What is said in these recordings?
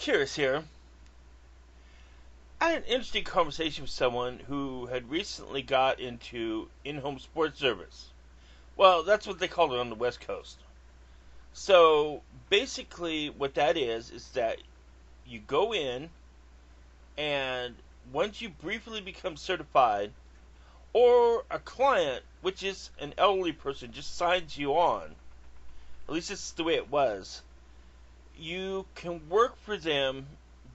curious here. I had an interesting conversation with someone who had recently got into in-home sports service. Well, that's what they call it on the West Coast. So basically, what that is that you go in, and once you briefly become certified, or a client, which is an elderly person, just signs you on, at least this is the way it was, you can work for them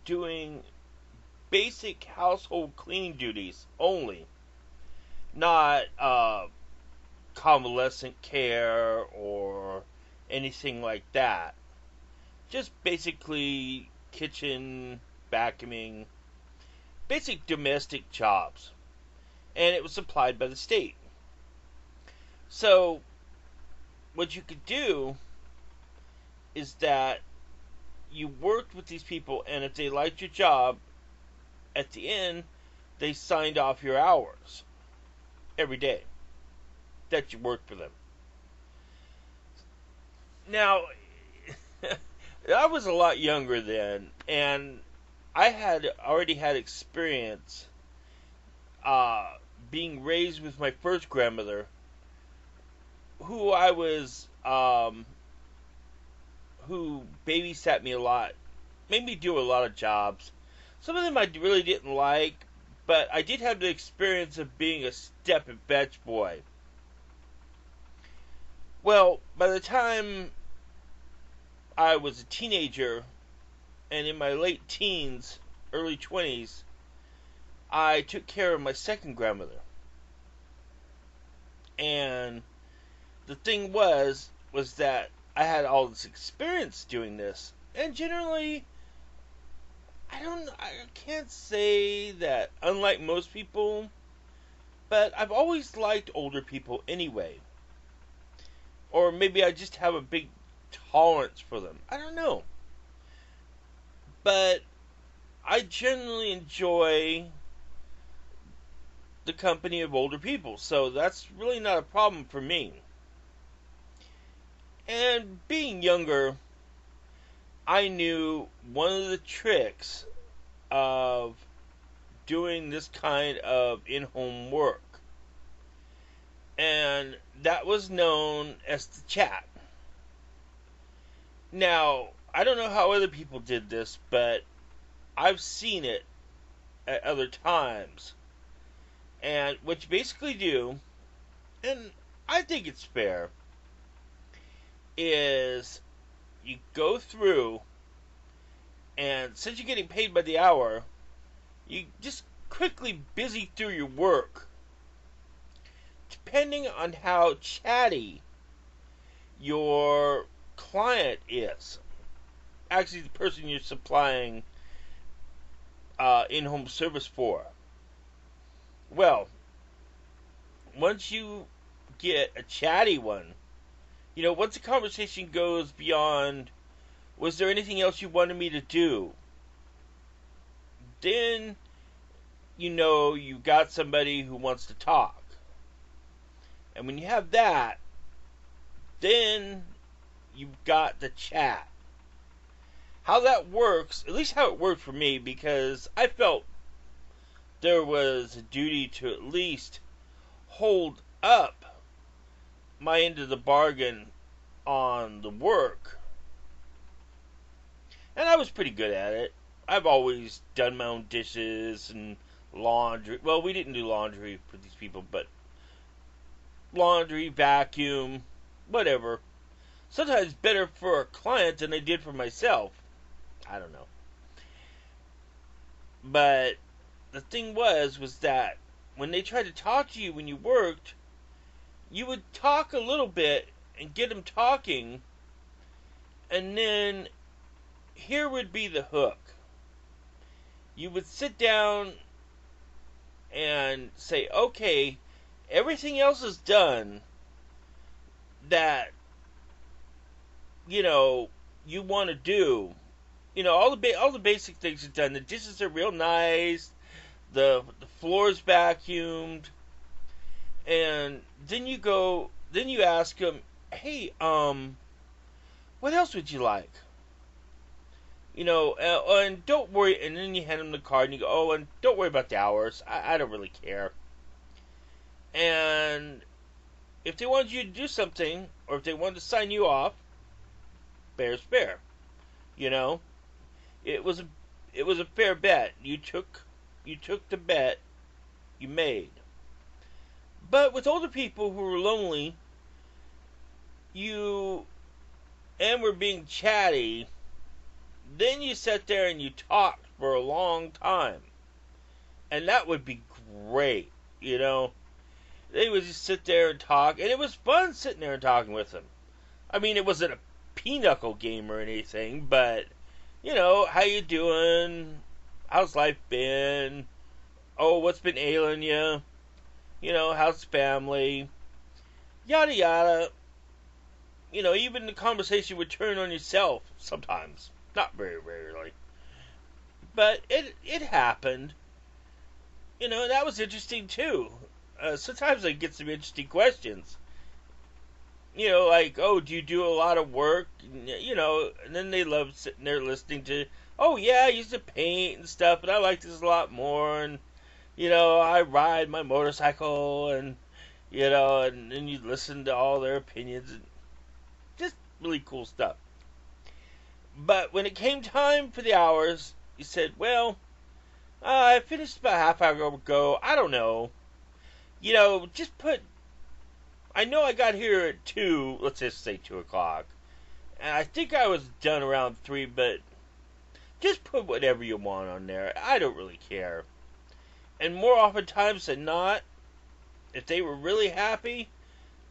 doing basic household cleaning duties only, not convalescent care or anything like that. Just basically kitchen, vacuuming, basic domestic jobs. And it was supplied by the state. So, what you could do is that you worked with these people, and if they liked your job, at the end, they signed off your hours every day that you worked for them. Now, I was a lot younger then, and I had already had experience being raised with my first grandmother, who who babysat me a lot, made me do a lot of jobs. Some of them I really didn't like, but I did have the experience of being a step and fetch boy. Well, by the time I was a teenager, and in my late teens, early 20s, I took care of my second grandmother. And the thing was that I had all this experience doing this, and generally, I can't say that unlike most people, but I've always liked older people anyway. Or maybe I just have a big tolerance for them. I don't know. But I generally enjoy the company of older people, so that's really not a problem for me. And being younger, I knew one of the tricks of doing this kind of in-home work, and that was known as the chat. Now, I don't know how other people did this, but I've seen it at other times. And what you basically do, and I think it's fair, is you go through, and since you're getting paid by the hour, you just quickly busy through your work. Depending on how chatty your client is, actually the person you're supplying in-home service for. Well, once you get a chatty one, once the conversation goes beyond, was there anything else you wanted me to do? Then, you got somebody who wants to talk. And when you have that, then you've got the chat. How that works, at least how it worked for me, because I felt there was a duty to at least hold up my end of the bargain on the work. And I was pretty good at it. I've always done my own dishes and laundry. Well, we didn't do laundry for these people, but laundry, vacuum, whatever. Sometimes better for a client than I did for myself. I don't know. But the thing was that when they tried to talk to you when you worked, you would talk a little bit and get them talking, and then here would be the hook. You would sit down and say, okay, everything else is done that, you want to do. All the basic things are done. The dishes are real nice. The floor's vacuumed. And then you ask them, hey, what else would you like? And don't worry, and then you hand them the card and you go, oh, and don't worry about the hours. I don't really care. And if they wanted you to do something, or if they wanted to sign you off, fair's fair. You know, it was a it was a fair bet. You took the bet you made. But with older people who were lonely, you and were being chatty, then you sat there and you talked for a long time. And that would be great, you know. They would just sit there and talk, and it was fun sitting there and talking with them. I mean, it wasn't a pinochle game or anything, but how you doing? How's life been? Oh, what's been ailing you? How's family? Yada yada. Even the conversation would turn on yourself sometimes. Not very rarely. But it happened. And that was interesting too. Sometimes I get some interesting questions. Like, oh, do you do a lot of work? And then they love sitting there listening to, oh, yeah, I used to paint and stuff, and I like this a lot more, and, I ride my motorcycle, and then you listen to all their opinions, and just really cool stuff. But when it came time for the hours, you said, well, I finished about a half hour ago, I don't know. Just put, I know I got here at 2, let's just say 2 o'clock. And I think I was done around 3, but just put whatever you want on there. I don't really care. And more oftentimes than not, if they were really happy,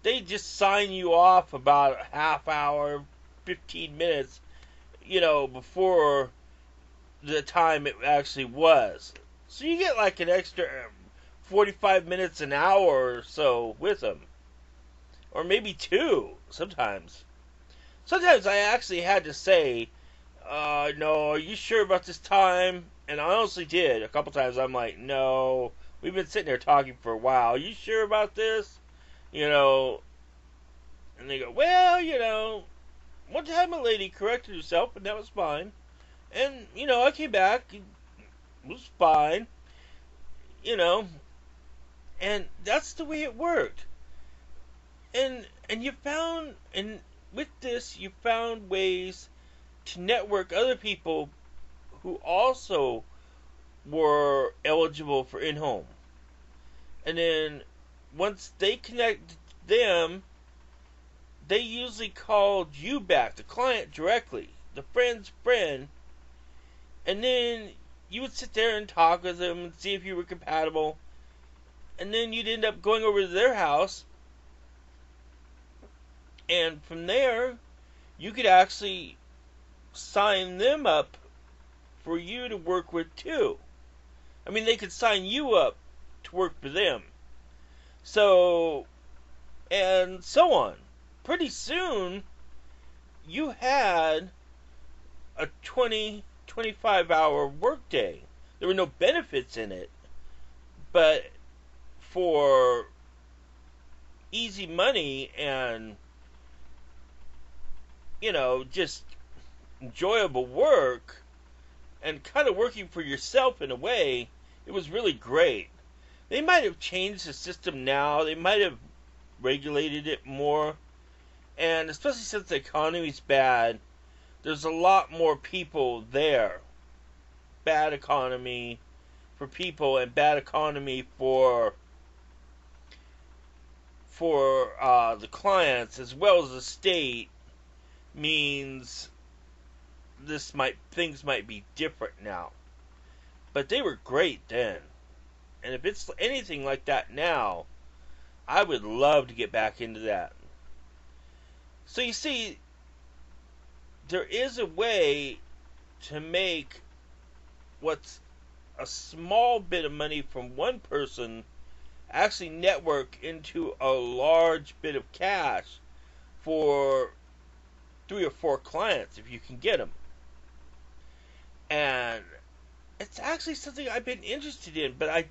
they just sign you off about a half hour, 15 minutes, before the time it actually was. So you get like an extra 45 minutes, an hour or so with them. Or maybe 2, sometimes. Sometimes I actually had to say, no, are you sure about this time? And I honestly did. A couple times I'm like, no, we've been sitting there talking for a while. Are you sure about this? And they go, well, one time a lady corrected herself and that was fine. And, I came back, it was fine, and that's the way it worked. And you found, and with this, you found ways to network other people who also were eligible for in-home. And then once they connected them, they usually called you back, the client directly, the friend's friend, and then you would sit there and talk with them and see if you were compatible. And then you'd end up going over to their house, and from there, you could actually sign them up for you to work with too. I mean, they could sign you up to work for them. So, and so on. Pretty soon, you had a 25 hour workday. There were no benefits in it, but for easy money and, just enjoyable work and kind of working for yourself in a way, it was really great. They might have changed the system now. They might have regulated it more. And especially since the economy's bad, there's a lot more people there. Bad economy for people and bad economy for the clients as well as the state means things might be different now. But they were great then. And if it's anything like that now, I would love to get back into that. So you see, there is a way to make what's a small bit of money from one person actually network into a large bit of cash for 3 or 4 clients if you can get them. And it's actually something I've been interested in, but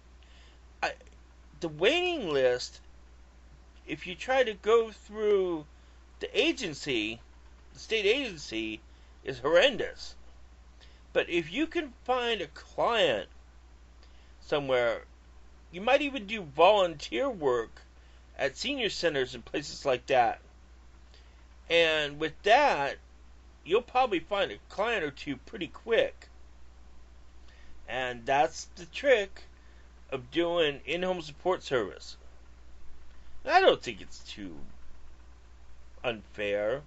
the waiting list, if you try to go through the agency, the state agency, is horrendous. But if you can find a client somewhere, you might even do volunteer work at senior centers and places like that. And with that, you'll probably find a client or two pretty quick. And that's the trick of doing in-home support service. I don't think it's too unfair.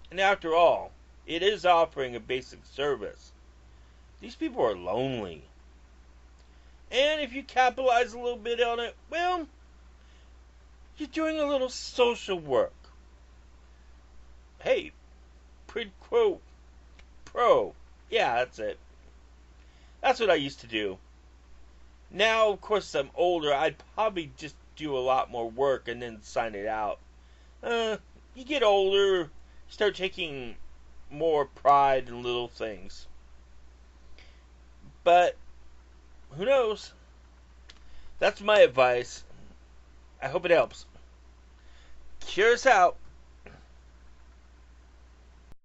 And after all, it is offering a basic service. These people are lonely. And if you capitalize a little bit on it, well, you're doing a little social work. Hey, quid pro pro. Yeah, that's it. That's what I used to do. Now, of course, I'm older. I'd probably just do a lot more work and then sign it out. You get older, start taking more pride in little things. But who knows? That's my advice. I hope it helps. Cheers out.